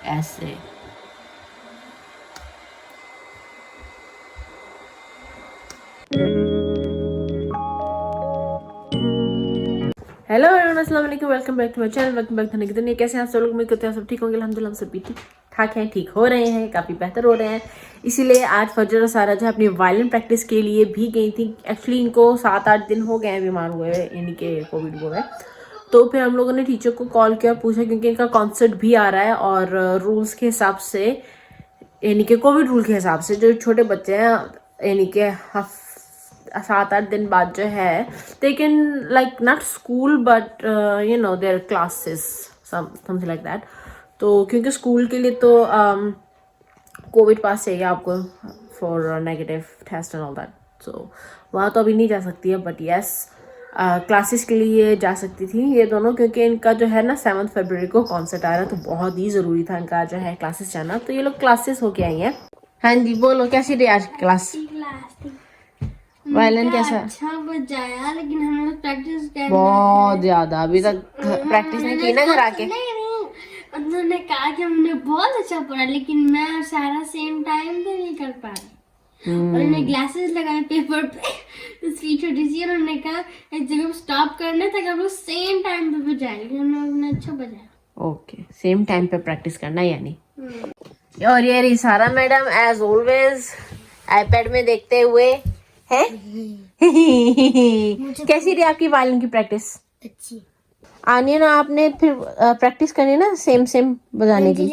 ऐसे। Hello everyone, अस्सलाम वालेकुम, welcome back to my channel, welcome back to दुनिया। कैसे हैं आप सब लोग? उम्मीद करते हैं सब ठीक होंगे। अल्हम्दुलिल्लाह हम सब भी ठीक ठाक हैं, ठीक हो रहे हैं, काफ़ी बेहतर हो रहे हैं। इसीलिए आज फजर और सारा जो है अपनी वायलिन प्रैक्टिस के लिए भी गई थी। एक्चुअली इनको 7-8 दिन हो गए हैं बीमार हुए, यानी कि कोविड हुए। तो फिर हम लोगों ने टीचर को कॉल किया, पूछा, क्योंकि इनका कॉन्सर्ट भी आ रहा है और रूल्स के हिसाब से, यानी कि कोविड रूल के हिसाब से जो छोटे बच्चे हैं, यानी कि 7-8 दिन बाद जो है they can like not school but you know there classes something like that. तो क्योंकि स्कूल के लिए तो कोविड पास चाहिए आपको for negative test and all that, so वहाँ तो अभी नहीं जा सकती है। बट यस, क्लासेस के लिए जा सकती थी ये दोनों, क्योंकि इनका जो है ना 7 फरवरी को कॉन्सर्ट आ रहा है, तो बहुत ही ज़रूरी था इनका जो है क्लासेस जाना। तो ये लोग क्लासेस होके आई हैं। हाँ जी, बोलो कैसी रही आज की क्लास? वायलिन कैसा? अच्छा बजाया, लेकिन हम लोग प्रैक्टिस कर बहुत ज्यादा, अभी तक प्रैक्टिस नहीं की ना घर आके? नहीं, उन्होंने कहा कि हमने बहुत अच्छा पढ़ा, लेकिन मैं और सारा सेम टाइम पे नहीं कर पा रही। उन्होंने ग्लासेस लगाए पेपर पे, तो स्पीच छोटी सी, उन्होंने कहा एक जगह स्टॉप करना था कि हम लोग सेम टाइम पे बजाए, लेकिन हम लोगों ने अच्छा बजाया। ओके, सेम टाइम पे प्रैक्टिस करना यानी। और ये रही सारा मैडम एज ऑलवेज आईपैड में देखते हुए है। कैसी रही आपकी वायलिन की प्रैक्टिस? अच्छी। आनी है ना आपने, फिर प्रैक्टिस करनी है ना सेम बजाने की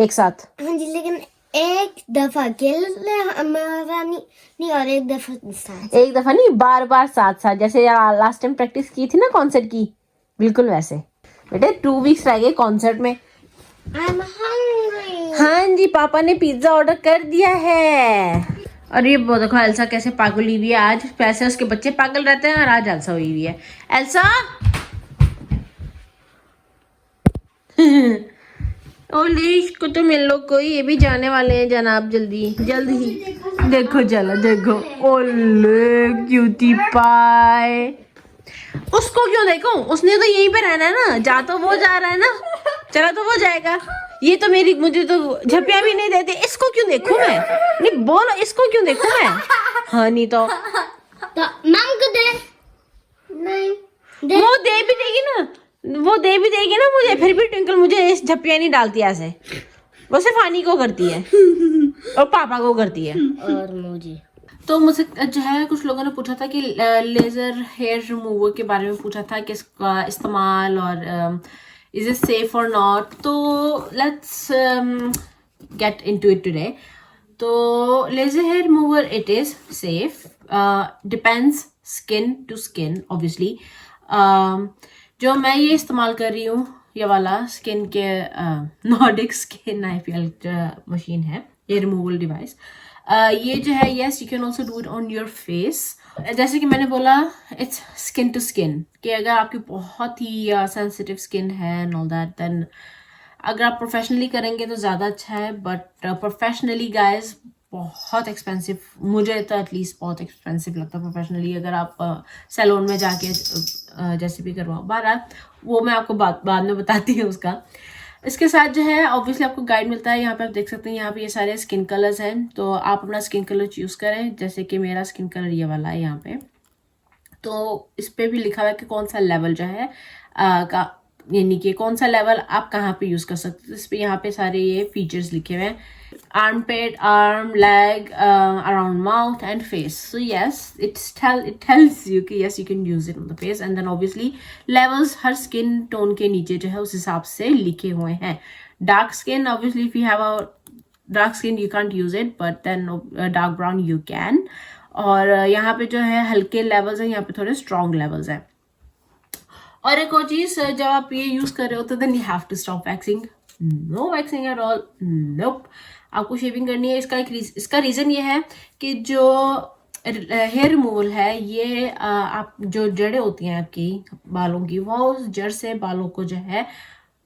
एक साथ। हाँ जी, लेकिन एक दफा अकेले हमारा नहीं और एक दफा साथ। एक दफा नहीं, बार साथ जैसे लास्ट टाइम प्रैक्टिस की थी ना कॉन्सर्ट की, बिल्कुल वैसे। बेटे 2 वीक्स रह गए कॉन्सर्ट में। I'm hungry. हाँ जी, पापा ने पिज्जा ऑर्डर कर दिया है। और ये वो देखो एल्सा कैसे पागल हुई हुई है आज। वैसे उसके बच्चे पागल रहते हैं और आज एल्सा हुई हुई है। एल्सा ओलीश को तो मिल लो कोई, ये भी जाने वाले हैं जनाब, जल्दी ही। देखो चलो देखो, ओले क्यूटी पाए। उसको क्यों देखो, उसने तो यहीं पे रहना है ना, जा तो वो जा रहा है ना, चला तो वो जाएगा। ये तो मुझे तो झपिया भी नहीं देते, इसको क्यों देखूं मैं? नहीं बोलो, इसको क्यों देखूं मैं? हाँ नहीं तो मम को दे। नहीं वो दे भी देगी ना, वो दे भी देगी ना मुझे, फिर भी ट्विंकल मुझे इस झपिया नहीं डालती ऐसे। वो सिर्फ फानी को करती है और पापा को करती है और मुझे। तो मुझसे जो है कुछ लोगों ने पूछा था कि लेज़र हेयर रिमूवर के बारे में पूछा था कि इसका इस्तेमाल और इज इट सेफ और नॉट। तो let's get into it today. तो laser hair remover it is safe, depends skin to skin obviously. जो मैं ये इस्तेमाल कर रही हूँ, ये वाला स्किन के नॉर्डिक स्किन IPL मशीन है, ये रिमूवल डिवाइस। ये जो है, yes you can also do it on your face. जैसे कि मैंने बोला, इट्स स्किन टू स्किन, कि अगर आपकी बहुत ही सेंसिटिव स्किन है एंड ऑल दैट, देन अगर आप प्रोफेशनली करेंगे तो ज़्यादा अच्छा है। बट प्रोफेशनली गाइज बहुत एक्सपेंसिव, मुझे तो एटलीस्ट बहुत एक्सपेंसिव लगता है प्रोफेशनली। अगर आप सैलून में जाके जैसे भी करवाओ, बारह वो मैं आपको बाद में बताती हूँ उसका। इसके साथ जो है ऑब्वियसली आपको गाइड मिलता है। यहाँ पे आप देख सकते हैं, यहाँ पे ये सारे स्किन कलर्स हैं, तो आप अपना स्किन कलर चूज़ करें। जैसे कि मेरा स्किन कलर ये वाला है यहाँ पे, तो इस पे भी लिखा हुआ है कि कौन सा लेवल जो है यानी कि कौन सा लेवल आप कहाँ पे यूज़ कर सकते हो। इस पे यहाँ पे सारे ये फीचर्स लिखे हुए हैं, arm pet, arm, leg, around mouth and face. So yes, it tells you कि yes you can use it on the face, and then obviously levels her skin tone के नीचे जो है उस हिसाब से लिखे हुए हैं। Dark skin, obviously if you have a dark skin you can't use it, but then dark brown you can। और यहाँ पे जो है हल्के लेवल्स हैं, यहाँ पे थोड़े स्ट्रॉन्ग लेवल्स हैं। और एक और चीज, जब आप ये यूज कर रहे हो तो then you have to stop waxing. No waxing at all, nope. आपको शेविंग करनी है। इसका रीजन ये है कि जो हेयर रिमूवल है, ये आप जो जड़ें होती हैं आपकी बालों की, वो उस जड़ से बालों को जो है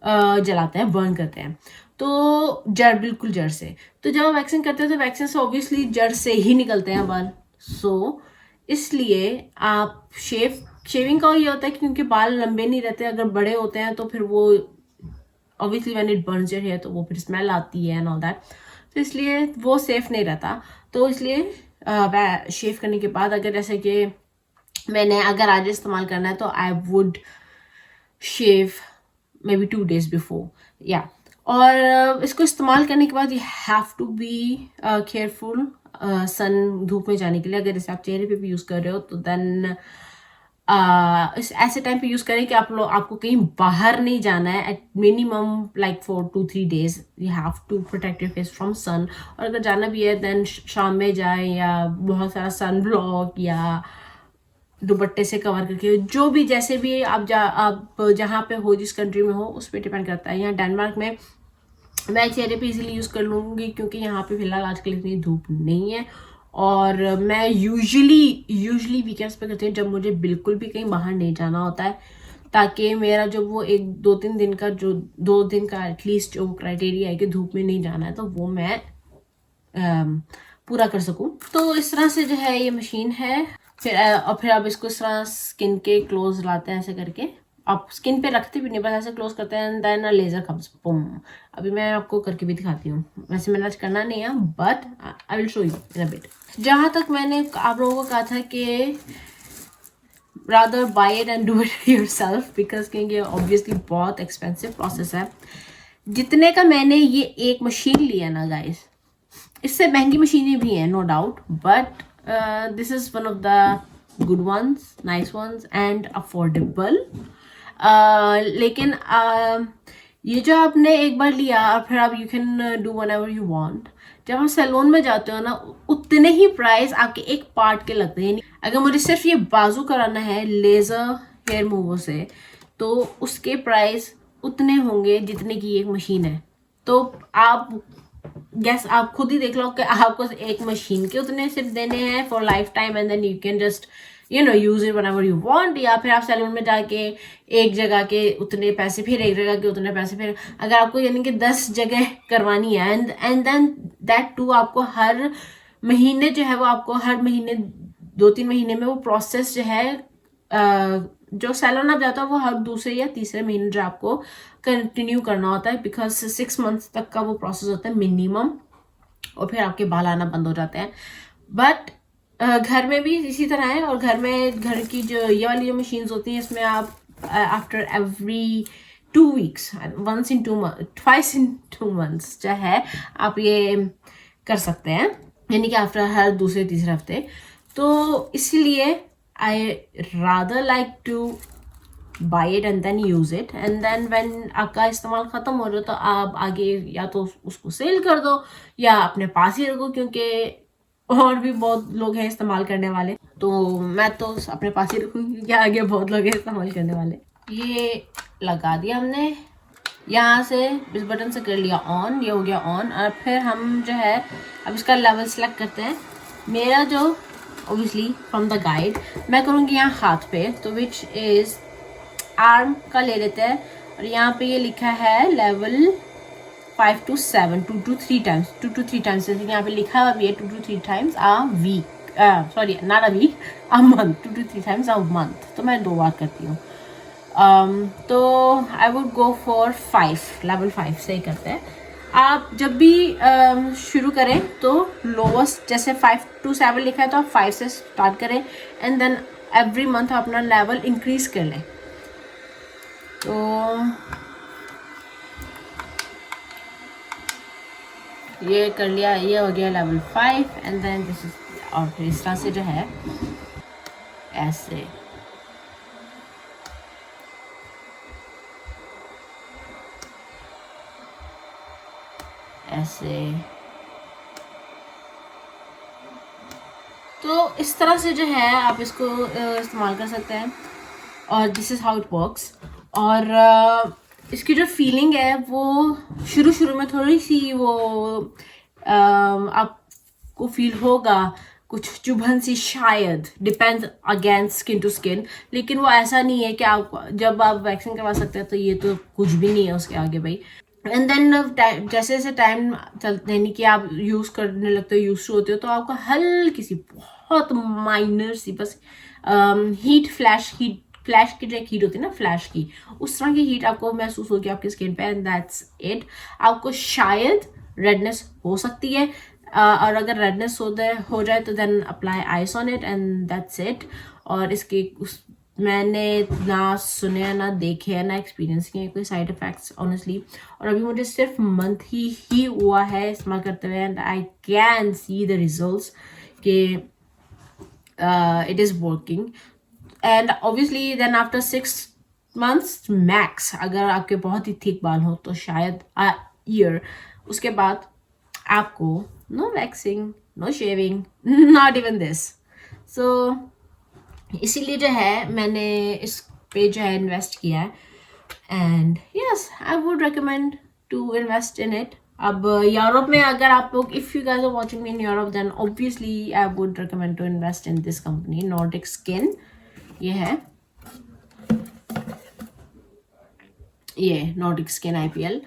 जलाते हैं, बर्न करते हैं। तो जड़, बिल्कुल जड़ से। तो जब आप वैक्सिंग करते हैं तो वैक्सिंग से ऑब्वियसली जड़ से ही निकलते हैं बाल। सो इसलिए आप शेविंग का ये होता है कि क्योंकि बाल लंबे नहीं रहते, अगर बड़े होते हैं तो फिर वो obviously when it burns your hair तो वो फिर स्मेल आती है एंड ऑल दैट, तो इसलिए वो सेफ नहीं रहता। तो इसलिए शेव करने के बाद अगर जैसे कि मैंने अगर आज इस्तेमाल करना है तो I would shave maybe 2 days before, yeah. और इसको इस्तेमाल करने के बाद you have to be careful sun, धूप में जाने के लिए। अगर जैसे आप चेहरे पे भी यूज़ कर रहे हो तो देन इस ऐसे टाइम पे यूज़ करें कि आपको कहीं बाहर नहीं जाना है, at minimum like for 2-3 days you have to protect your face from sun. और अगर जाना भी है देन शाम में जाए, या बहुत सारा सन ब्लॉक या दुपट्टे से कवर करके, जो भी जैसे भी आप जहाँ पे हो, जिस कंट्री में हो, उस पर डिपेंड करता है। यहाँ डेनमार्क में मैं चेहरे पे इजीली यूज़ कर लूँगी क्योंकि यहाँ पे फिलहाल आजकल इतनी धूप नहीं है। और मैं यूजुअली वीकेंड्स पे करती हूँ जब मुझे बिल्कुल भी कहीं बाहर नहीं जाना होता है, ताकि मेरा जो वो 2-3 दिन का, जो 2 दिन का एटलीस्ट जो क्राइटेरिया है कि धूप में नहीं जाना है, तो वो मैं पूरा कर सकूँ। तो इस तरह से जो है ये मशीन है। फिर आप इसको इस तरह स्किन के क्लोज लाते हैं, ऐसे करके आप स्किन पे रखते भी नहीं, बस ऐसे क्लोज करते हैं, देन लेजर कम्स बूम। अभी मैं आपको करके भी दिखाती हूँ, वैसे मैंने आज करना नहीं है but I will show you in a bit. जहाँ तक मैंने आप लोगों को कहा था कि rather buy it and do it yourself, because क्योंकि ऑब्वियसली बहुत एक्सपेंसिव प्रोसेस है। जितने का मैंने ये एक मशीन लिया ना गाइस, इससे महंगी मशीनें भी हैं no doubt, but this is one of the good ones, nice ones and affordable. लेकिन ये जो आपने एक बार लिया और फिर आप you can do whenever you want. जब आप सैलून में जाते हो ना, उतने ही प्राइस आपके एक पार्ट के लगते हैं। अगर मुझे सिर्फ ये बाजू कराना है लेजर हेयर मूवर से, तो उसके प्राइस उतने होंगे जितने की एक मशीन है। तो आप खुद ही देख लो कि आपको एक मशीन के उतने सिर्फ देने हैं for lifetime, and then you can just use it whenever you want. या फिर आप सैलून में जाके एक जगह के उतने पैसे, फिर एक जगह के उतने पैसे, फिर अगर आपको यानी कि 10 जगह करवानी है, एंड देन दैट टू आपको हर महीने जो है वो आपको हर महीने 2-3 महीने में वो प्रोसेस जो है, जो सैलून आप जाता है वो हर दूसरे या तीसरे महीने जो आपको कंटिन्यू करना होता है, बिकॉज 6 months तक का वो प्रोसेस होता है मिनिमम, और फिर आपके बाल आना बंद हो जाते हैं। बट घर में भी इसी तरह है। और घर की जो ये वाली जो मशीन्स होती हैं, इसमें आप after every 2 weeks, twice in 2 months जो है आप ये कर सकते हैं, यानी कि आफ्टर हर दूसरे तीसरे हफ्ते। तो इसीलिए I rather like to buy it and then use it, and then when आपका इस्तेमाल ख़त्म हो जाए तो आप आगे या तो उसको सेल कर दो या अपने पास ही रखो, क्योंकि और भी बहुत लोग हैं इस्तेमाल करने वाले। तो मैं तो अपने पास ही रखूँगी क्योंकि आगे बहुत लोग हैं इस्तेमाल करने वाले। ये लगा दिया हमने, यहाँ से इस बटन से कर लिया ऑन, ये हो गया ऑन। और फिर हम जो है अब इसका लेवल सेलेक्ट करते हैं। मेरा जो ऑब्वियसली फ्रॉम द गाइड मैं करूँगी यहाँ हाथ पे, तो विच इज़ आर्म का ले लेते हैं। और यहाँ पे ये लिखा है level 5 to 7, 2 to 3 times, 2 to 3 times, जैसे यहाँ पे लिखा हुआ भी है 2 to 3 times a week, sorry not a week, a month, 2 to 3 times a month। तो मैं 2 बार करती हूँ। तो I would go for 5, level 5 से ही करते हैं। आप जब भी शुरू करें तो लोवेस्ट, जैसे 5 to 7 लिखा है तो आप 5 से स्टार्ट करें, एंड देन एवरी मंथ अपना लेवल इंक्रीज कर लें। तो ये कर लिया, ये हो गया level 5, and then this is, और फिर इस तरह से जो है ऐसे ऐसे, तो इस तरह से जो है आप इसको इस्तेमाल कर सकते हैं। और this is how it works. और इसकी जो फीलिंग है वो शुरू में थोड़ी सी वो आपको फील होगा कुछ चुभन सी, शायद, depends again skin to skin, लेकिन वो ऐसा नहीं है कि आप जब आप वैक्सिंग करवा सकते हैं तो ये तो कुछ भी नहीं है उसके आगे भाई। एंड देन जैसे जैसे टाइम चलते यानी कि आप यूज़ करने लगते हो, यूज होते हो, तो आपको हल्की सी बहुत माइनर सी बस हीट फ्लैश की जो एक हीट होती है ना, फ्लैश की, उस तरह की हीट आपको महसूस होगी आपकी स्किन पे, एंड दैट्स इट. आपको शायद रेडनेस हो सकती है, और अगर रेडनेस हो जाए तो then apply ice on it and that's it. और इसके मैंने ना सुने ना देखे ना एक्सपीरियंस किए कोई साइड इफेक्ट्स ऑनेस्टली. और अभी मुझे सिर्फ मंथ ही हुआ है इस्तेमाल करते हुए, and I can see the results कि it is working. And obviously then after 6 months max, अगर आपके बहुत ही थिक बाल हो तो शायद ईयर, उसके बाद आपको no waxing, no shaving, not even this. So इसीलिए जो है मैंने इस पे जो है इन्वेस्ट किया है, and yes I would recommend to invest in it. अब यूरोप में अगर आप लोग, if you guys are watching me in Europe, then obviously I would recommend to invest in this company Nordic Skin. ये है, ये नॉर्डिक स्किन IPL.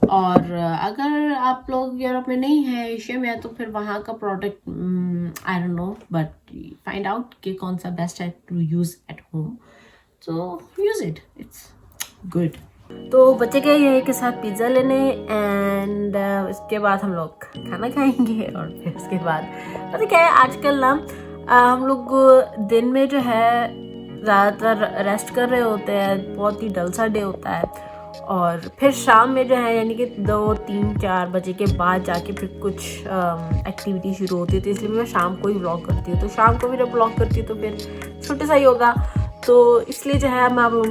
और अगर आप लोग यूरोप में नहीं है, एशिया में है, तो फिर वहाँ का product I don't know, but find out कि कौन सा बेस्ट है टू यूज़ एट होम. तो यूज़ इट, इट्स गुड. तो बच्चे गए ये के साथ पिज़्ज़ा लेने, एंड इसके बाद हम लोग खाना खाएंगे. और फिर उसके बाद पता क्या है, आजकल ना हम लोग दिन में जो है ज़्यादातर रेस्ट कर रहे होते हैं, बहुत ही डल सा डे होता है, और फिर शाम में जो है यानी कि 2, 3, 4 बजे के बाद जाके फिर कुछ एक्टिविटी शुरू होती है. तो इसलिए मैं शाम को ही व्लॉग करती हूँ. तो शाम को भी जब व्लॉग करती हूँ तो फिर छोटे सा ही होगा. तो इसलिए जो है मैं आप लोगों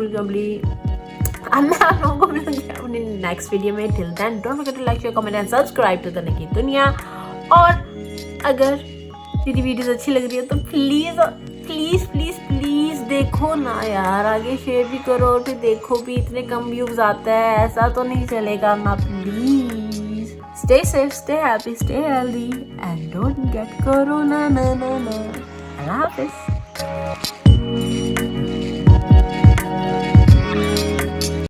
को मिलूंगी अपनी नेक्स्ट वीडियो में. Till then don't forget to like, share, comment and subscribe to the नकी दुनिया. और अगर मेरी वीडियोस अच्छी लग रही है तो प्लीज़ प्लीज़ प्लीज़ प्लीज़ देखो ना यार, आगे शेयर भी करो. और फिर देखो भी, इतने कम व्यूज़ आता है, ऐसा तो नहीं चलेगा ना. Please stay safe, stay happy, stay healthy, and don't get corona. अल्लाह हाफिज़.